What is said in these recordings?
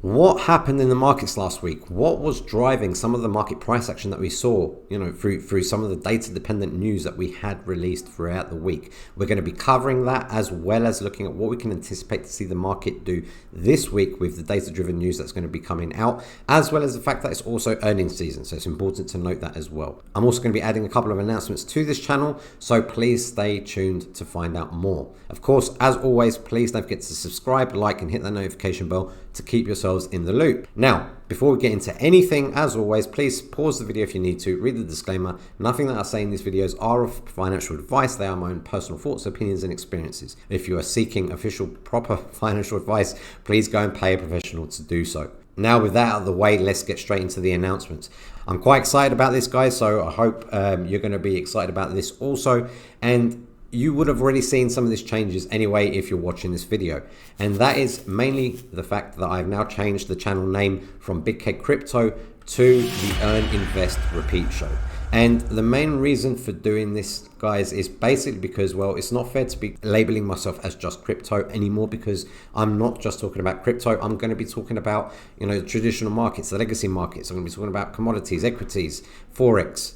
What happened in the markets last week? What was driving some of the market price action that we saw, through some of the data-dependent news that we had released throughout the week? We're going to be covering that, as well as looking at what we can anticipate to see the market do this week with the data-driven news that's going to be coming out, as well as the fact that it's also earnings season. So it's important to note that as well. I'm also going to be adding a couple of announcements to this channel, so please stay tuned to find out more. Of course, as always, please don't forget to subscribe, like, and hit that notification bell to keep yourselves in the loop. Now, before we get into anything, as always, please pause the video if you need to, read the disclaimer. Nothing that I say in these videos are of financial advice. They are my own personal thoughts, opinions, and experiences. If you are seeking official, proper financial advice, please go and pay a professional to do so. Now, with that out of the way, let's get straight into the announcements. I'm quite excited about this, guys, so I hope you're going to be excited about this also. And you would have already seen some of these changes anyway if you're watching this video. And that is mainly the fact that I've now changed the channel name from BigK Crypto to the Earn, Invest, Repeat Show. And the main reason for doing this, guys, is basically because, well, it's not fair to be labeling myself as just crypto anymore, because I'm not just talking about crypto. I'm going to be talking about, the traditional markets, the legacy markets. I'm going to be talking about commodities, equities, Forex,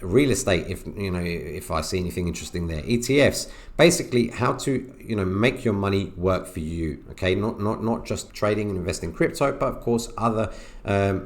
real estate, if I see anything interesting there, ETFs, basically how to make your money work for you. Okay, not just trading and investing in crypto, but of course other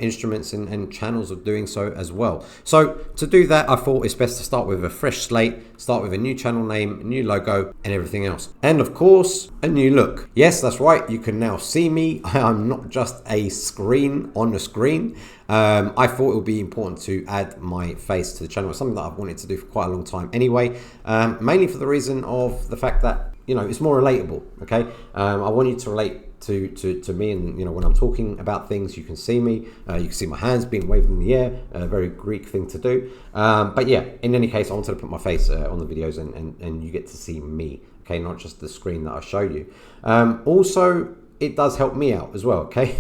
instruments and channels of doing so as well. So to do that, I thought it's best to start with a fresh slate, start with a new channel name, a new logo, and everything else, and of course a new look. Yes, that's right, you can now see me. I'm not just a screen on the screen. I thought it would be important to add my face to the channel. It's something that I've wanted to do for quite a long time anyway, mainly for the reason of the fact that it's more relatable. Okay, I want you to relate to me, and when I'm talking about things, you can see me, you can see my hands being waved in the air, a very Greek thing to do, but yeah, in any case, I wanted to put my face on the videos, and you get to see me, okay, not just the screen that I showed you. Also, it does help me out as well, okay.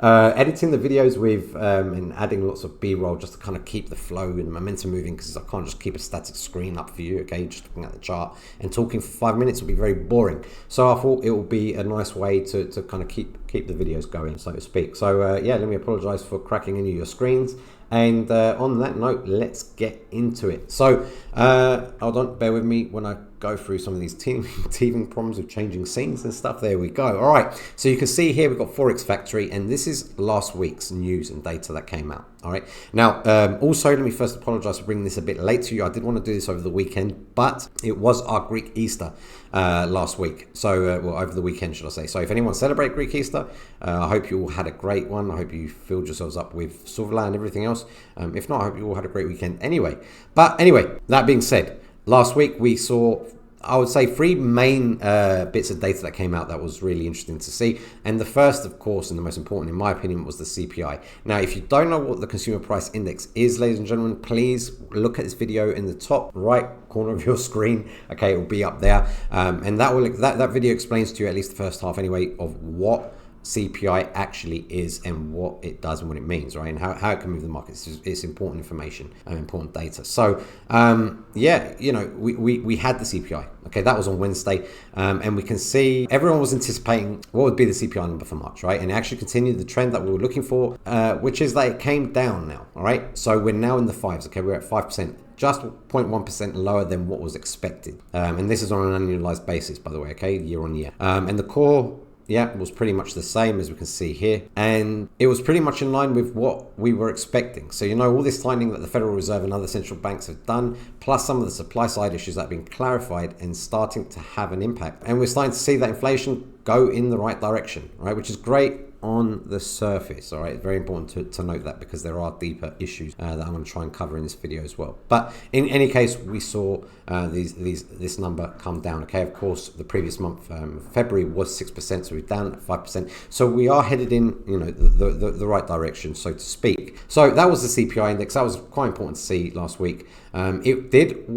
Editing the videos with and adding lots of b-roll just to kind of keep the flow and the momentum moving, because I can't just keep a static screen up for you, okay, just looking at the chart and talking for 5 minutes would be very boring. So I thought it would be a nice way to kind of keep the videos going, so to speak. So yeah, let me apologize for cracking any of your screens. And on that note, let's get into it. So hold on, bear with me when I go through some of these teething problems with changing scenes and stuff. There we go. All right, so you can see here we've got Forex Factory, and this is last week's news and data that came out. All right, now also let me first apologize for bringing this a bit late to you. I did want to do this over the weekend, but it was our Greek Easter last week, so well, over the weekend, should I say. So if anyone celebrate Greek Easter, I hope you all had a great one. I hope you filled yourselves up with souvla and everything else. If not, I hope you all had a great weekend anyway. But anyway, that being said, last week we saw, I would say, three main bits of data that came out that was really interesting to see. And the first, of course, and the most important in my opinion, was the CPI. Now, if you don't know what the Consumer Price Index is, ladies and gentlemen, please look at this video in the top right corner of your screen. Okay, it will be up there. And that video explains to you, at least the first half anyway, of what CPI actually is and what it does and what it means, right, and how it can move the markets. It's important information and important data. So yeah, we had the CPI. Okay, that was on Wednesday, and we can see everyone was anticipating what would be the CPI number for March, right, and it actually continued the trend that we were looking for, which is that it came down now. All right, so we're now in the fives. Okay, we're at 5%. Just 0.1% lower than what was expected, and this is on an annualized basis, by the way. Okay, year on year, and the core, yeah, was pretty much the same, as we can see here, and it was pretty much in line with what we were expecting. So all this tightening that the Federal Reserve and other central banks have done, plus some of the supply side issues that have been clarified and starting to have an impact, and we're starting to see that inflation go in the right direction, right, which is great on the surface. All right, it's very important to note that, because there are deeper issues that I'm going to try and cover in this video as well. But in any case, we saw this number come down. Okay, of course, the previous month, February, was 6%, so we're down at 5%. So we are headed in the right direction, so to speak. So that was the CPI index. That was quite important to see last week. It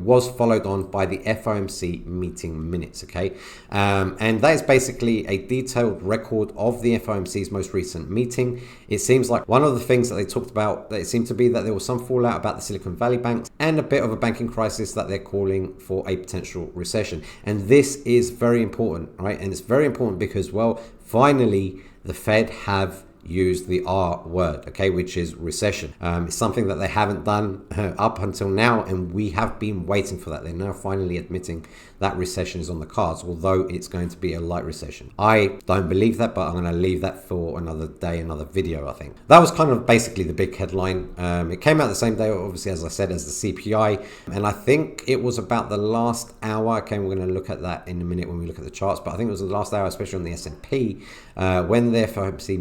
was followed on by the FOMC meeting minutes. Okay, and that is basically a detailed record of the FOMC's most recent meeting. It seems like one of the things that they talked about, that it seemed to be that there was some fallout about the Silicon Valley banks and a bit of a banking crisis, that they're calling for a potential recession. And this is very important, right? And it's very important because, well, finally the Fed have used the R word, okay, which is recession. It's something that they haven't done up until now, and we have been waiting for that. They're now finally admitting that recession is on the cards, although it's going to be a light recession. I don't believe that, but I'm going to leave that for another day, another video, I think. That was kind of basically the big headline. It came out the same day, obviously, as I said, as the CPI, and I think it was about the last hour. Okay, we're going to look at that in a minute when we look at the charts, but I think it was the last hour, especially on the S&P, when the FOMC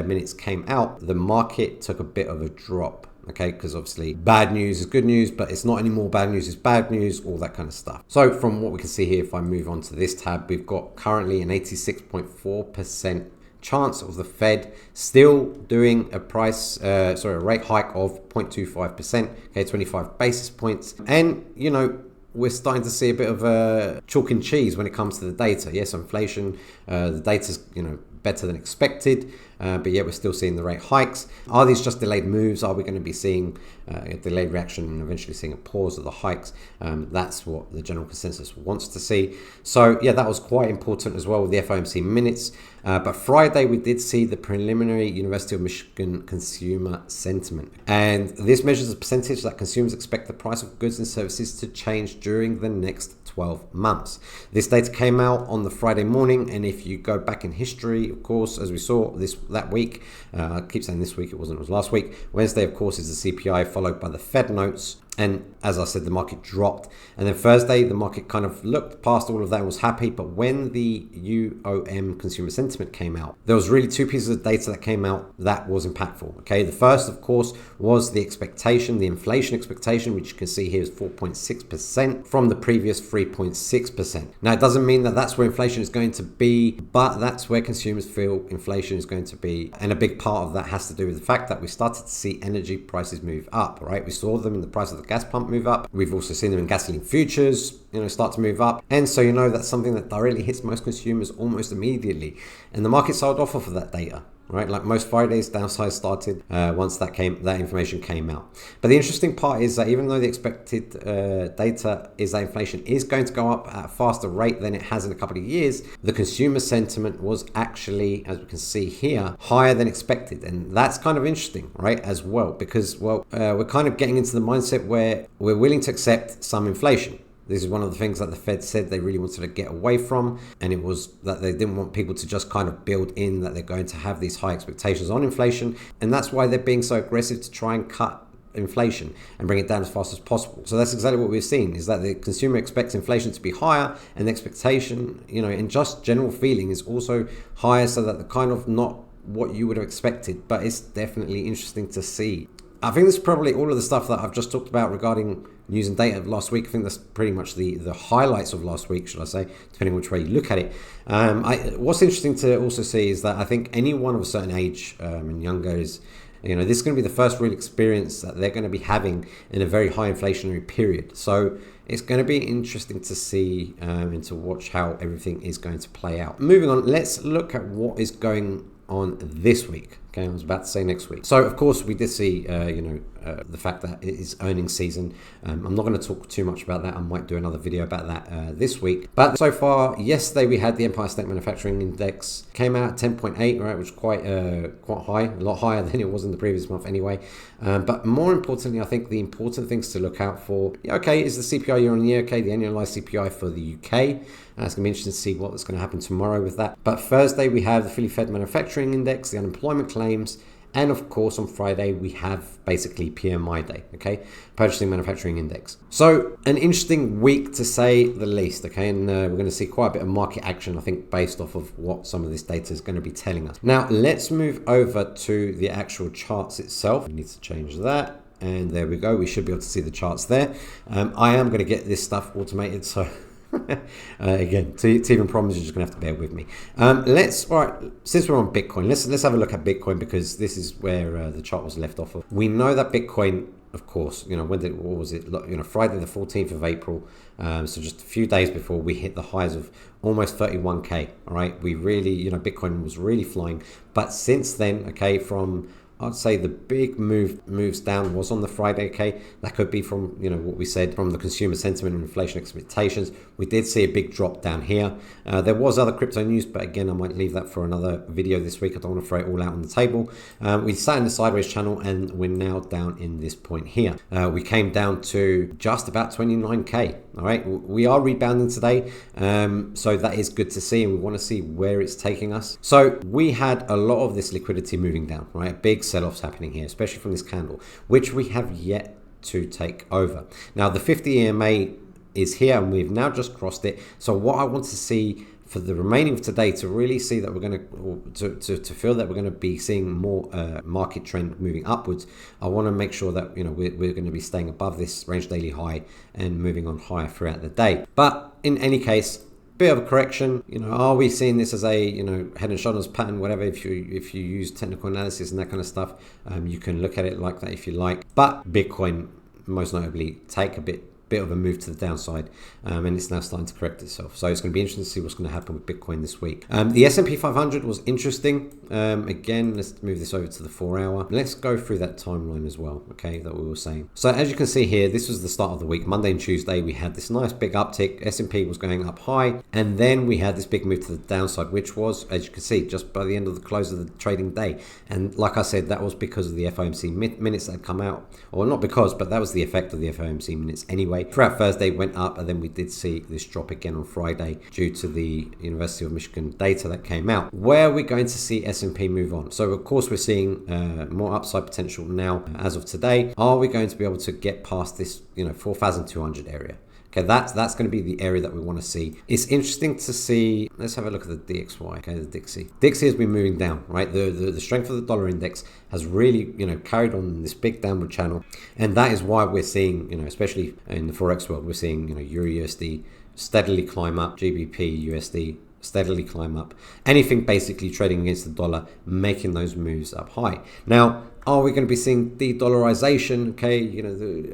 minutes came out, the market took a bit of a drop. Okay, because obviously bad news is good news, but it's not anymore bad news is bad news, all that kind of stuff. So from what we can see here, if I move on to this tab, we've got currently an 86.4% chance of the Fed still doing a rate hike of 0.25%, okay, 25 basis points. And, you know, we're starting to see a bit of a chalk and cheese when it comes to the data. Yes, inflation, the data's, better than expected, but yet we're still seeing the rate hikes. Are these just delayed moves? Are we going to be seeing a delayed reaction and eventually seeing a pause of the hikes? That's what the general consensus wants to see. So yeah, that was quite important as well with the FOMC minutes. But Friday we did see the preliminary University of Michigan consumer sentiment, and this measures the percentage that consumers expect the price of goods and services to change during the next 12 months. This data came out on the Friday morning, and if you go back in history, of course, as we saw that week, I keep saying this week, it was last week. Wednesday, of course, is the CPI, followed by the Fed notes. And as I said, the market dropped. And then Thursday, the market kind of looked past all of that and was happy. But when the UOM consumer sentiment came out, there was really two pieces of data that came out that was impactful. Okay, the first, of course, was the expectation, the inflation expectation, which you can see here is 4.6% from the previous 3.6%. Now, it doesn't mean that that's where inflation is going to be, but that's where consumers feel inflation is going to be. And a big part of that has to do with the fact that we started to see energy prices move up, right? We saw them in the price of the gas pump move up. We've also seen them in gasoline futures, start to move up. And so, that's something that directly hits most consumers almost immediately. And the market sold off of that data, right? Like most Fridays, downside started once that information came out. But the interesting part is that even though the expected data is that inflation is going to go up at a faster rate than it has in a couple of years, the consumer sentiment was actually, as we can see here, higher than expected. And that's kind of interesting, right, as well, because, we're kind of getting into the mindset where we're willing to accept some inflation. This is one of the things that the Fed said they really wanted to get away from, and it was that they didn't want people to just kind of build in that they're going to have these high expectations on inflation, and that's why they're being so aggressive to try and cut inflation and bring it down as fast as possible. So that's exactly what we're seeing, is that the consumer expects inflation to be higher, and the expectation, and just general feeling is also higher, so that the kind of not what you would have expected, but it's definitely interesting to see. I think this is probably all of the stuff that I've just talked about regarding news and data of last week. I think that's pretty much the highlights of last week, should I say, depending on which way you look at it. What's interesting to also see is that I think anyone of a certain age and younger is, this is going to be the first real experience that they're going to be having in a very high inflationary period. So it's going to be interesting to see and to watch how everything is going to play out. Moving on, let's look at what is going on this week. Okay, I was about to say next week. So of course we did see, the fact that it is earnings season. I'm not going to talk too much about that. I might do another video about that this week. But so far, yesterday we had the Empire State Manufacturing Index came out at 10.8, right, which is quite high, a lot higher than it was in the previous month anyway. But more importantly, I think the important things to look out for, is the CPI year on year, the annualized CPI for the UK. It's going to be interesting to see what's going to happen tomorrow with that. But Thursday, we have the Philly Fed Manufacturing Index, the unemployment claims, and of course on Friday, we have basically PMI day, Purchasing Manufacturing Index. So an interesting week to say the least, and we're going to see quite a bit of market action, I think, based off of what some of this data is going to be telling us. Now, let's move over to the actual charts itself. We need to change that. And there we go. We should be able to see the charts there. I am going to get this stuff automated, so again, teething problems, you're just gonna have to bear with me. Since we're on Bitcoin, let's have a look at Bitcoin, because this is where the chart was left off of. We know that Bitcoin, of course, Friday the 14th of April, so just a few days before we hit the highs of almost 31k. All right, we really, Bitcoin was really flying, but since then, from I'd say the big moves down was on the Friday. Okay, that could be from what we said from the consumer sentiment and inflation expectations. We did see a big drop down here. There was other crypto news, but again, I might leave that for another video this week. I don't want to throw it all out on the table. We sat in the sideways channel, and we're now down in this point here. We came down to just about 29k. All right, we are rebounding today, so that is good to see, and we want to see where it's taking us. So we had a lot of this liquidity moving down, right? Big sell-offs happening here, especially from this candle, which we have yet to take over. Now the 50 EMA is here, and we've now just crossed it. So what I want to see for the remaining of today, to really see that we're going to feel that we're going to be seeing more market trend moving upwards, I want to make sure that we're going to be staying above this range daily high and moving on higher throughout the day. But in any case, bit of a correction. Are we seeing this as a head and shoulders pattern? Whatever. If you use technical analysis and that kind of stuff, you can look at it like that if you like. But Bitcoin, most notably, take a bit of a move to the downside, and it's now starting to correct itself. So it's going to be interesting to see what's going to happen with Bitcoin this week. The S&P 500 was interesting. Again, let's move this over to the 4 hour. Let's go through that timeline as well, okay, that we were saying. So as you can see here, this was the start of the week. Monday and Tuesday, we had this nice big uptick. S&P was going up high, and then we had this big move to the downside, which was, as you can see, just by the end of the close of the trading day. And like I said, that was because of the FOMC minutes that had come out, or not because, but that was the effect of the FOMC minutes anyway. Throughout Thursday went up, and then we did see this drop again on Friday due to the University of Michigan data that came out. Where are we going to see S&P move on? So of course we're seeing more upside potential now as of today. Are we going to be able to get past this 4,200 area? Okay, that's going to be the area that we want to see. It's interesting to see. Let's have a look at the DXY. Okay, the Dixie. Dixie has been moving down, right? The strength of the dollar index has really carried on this big downward channel, and that is why we're seeing especially in the forex world, we're seeing Euro USD steadily climb up, GBP USD steadily climb up. Anything basically trading against the dollar, making those moves up high. Now, are we going to be seeing de-dollarization? Okay,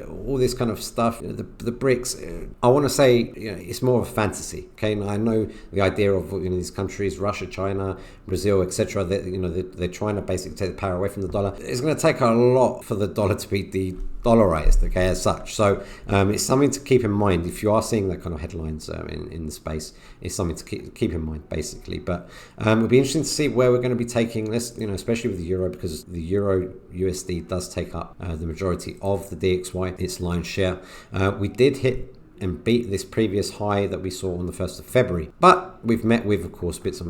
all this kind of stuff. The BRICS. I want to say it's more of a fantasy. Okay, and I know the idea of these countries, Russia, China, Brazil, etc. That they're trying to basically take the power away from the dollar. It's going to take a lot for the dollar to be de-dollarized. Okay, as such. So it's something to keep in mind if you are seeing that kind of headlines in the space. It's something to keep in mind basically. But it'll be interesting to see where we're going to be taking this. Especially with the euro, because the euro USD does take up the majority of the DXY, its lion's share. We did hit and beat this previous high that we saw on the 1st of February, but we've met with, of course, bit of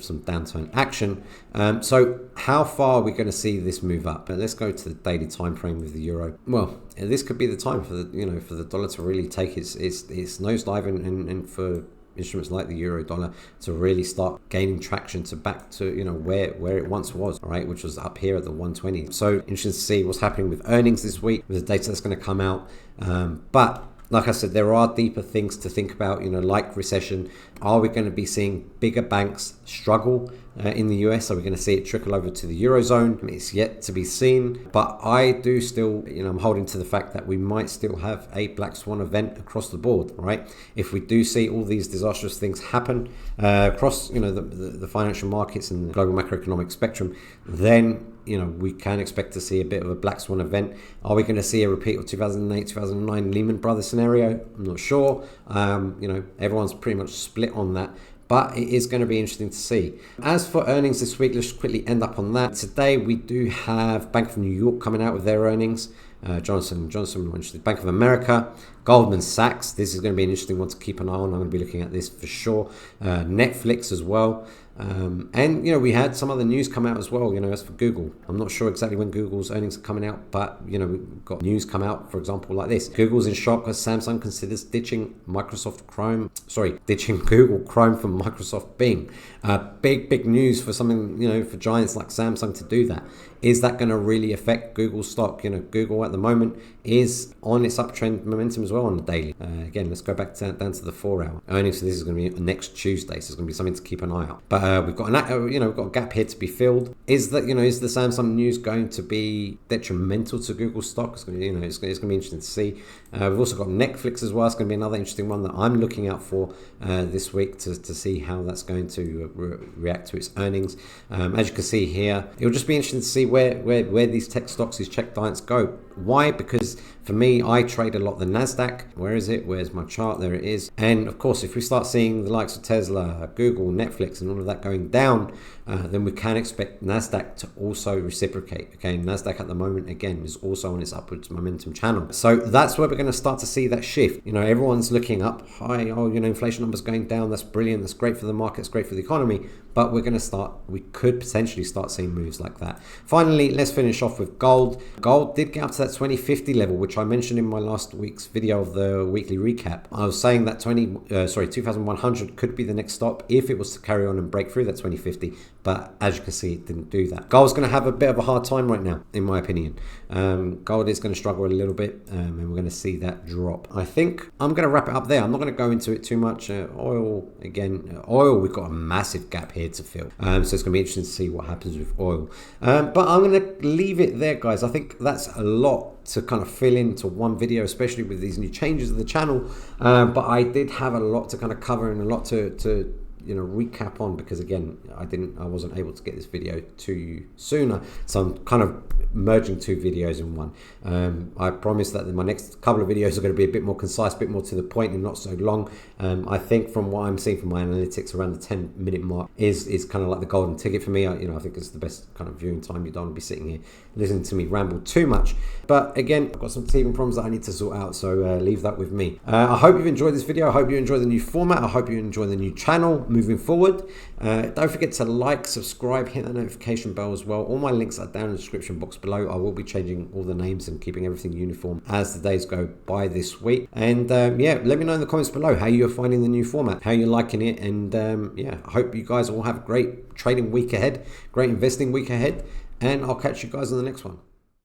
some downturn action. So how far are we going to see this move up? But let's go to the daily time frame with the euro. Well, this could be the time for the dollar to really take its nosedive and for instruments like the euro dollar to really start gaining traction to back to where it once was, all right, which was up here at the 120. So interesting to see what's happening with earnings this week, with the data that's going to come out. But like I said, there are deeper things to think about, like recession. Are we going to be seeing bigger banks struggle in the US? Are we going to see it trickle over to the Eurozone? It's yet to be seen. But I do still, I'm holding to the fact that we might still have a black swan event across the board, right? If we do see all these disastrous things happen across, the financial markets and the global macroeconomic spectrum, then we can expect to see a bit of a black swan event. Are we going to see a repeat of 2008, 2009 Lehman Brothers scenario? I'm not sure. Everyone's pretty much split on that, but it is going to be interesting to see. As for earnings this week, let's quickly end up on that. Today we do have Bank of New York coming out with their earnings. Johnson & Johnson, Bank of America, Goldman Sachs. This is going to be an interesting one to keep an eye on. I'm going to be looking at this for sure. Netflix as well. And we had some other news come out as well, as for Google. I'm not sure exactly when Google's earnings are coming out, but we've got news come out, for example, like this. Google's in shock as Samsung considers ditching Google Chrome from Microsoft Bing. Big news for something, for giants like Samsung to do that. Is that going to really affect Google stock? Google at the moment is on its uptrend momentum as well on the daily. Again, let's go back down to the 4 hour. Earnings for this is going to be next Tuesday, so it's going to be something to keep an eye out. But We've got we've got a gap here to be filled. Is the Samsung news going to be detrimental to Google stock? It's going to, it's going to be interesting to see. We've also got Netflix as well. It's going to be another interesting one that I'm looking out for this week to see how that's going to react to its earnings. As you can see here, it'll just be interesting to see where these tech stocks, these tech giants go. Why? Because for me, I trade a lot the Nasdaq. Where is it? Where's my chart? There it is. And of course, if we start seeing the likes of Tesla, Google, Netflix, and all of that going down, then we can expect Nasdaq to also reciprocate. Okay, Nasdaq at the moment again is also on its upwards momentum channel. So that's where we're going to start to see that shift. Everyone's looking up high. Oh, inflation numbers going down. That's brilliant. That's great for the market. It's great for the economy. But we could potentially start seeing moves like that. Finally, let's finish off with gold. Gold did get up to that 2050 level, which I mentioned in my last week's video of the weekly recap. I was saying that 2100 could be the next stop if it was to carry on and break through that 2050. But as you can see, it didn't do that. Gold's going to have a bit of a hard time right now, in my opinion. Gold is going to struggle a little bit, and we're going to see that drop. I think I'm going to wrap it up there. I'm not going to go into it too much. Oil, again, we've got a massive gap here to fill. So it's going to be interesting to see what happens with oil. But I'm going to leave it there, guys. I think that's a lot to kind of fill into one video, especially with these new changes of the channel. But I did have a lot to kind of cover and a lot to recap on, because again, I wasn't able to get this video to you sooner, so I'm kind of merging two videos in one. I promise that my next couple of videos are going to be a bit more concise, a bit more to the point, and not so long. I think from what I'm seeing from my analytics, around the 10-minute mark is kind of like the golden ticket for me. I think it's the best kind of viewing time. You don't want to be sitting here listening to me ramble too much. But again, I've got some teething problems that I need to sort out, so leave that with me. I hope you've enjoyed this video. I hope you enjoy the new format. I hope you enjoy the new channel moving forward. Don't forget to like, subscribe, hit that notification bell as well. All my links are down in the description box below. I will be changing all the names and keeping everything uniform as the days go by this week. And let me know in the comments below how you're finding the new format, how you're liking it. And I hope you guys all have a great trading week ahead, great investing week ahead, and I'll catch you guys on the next one.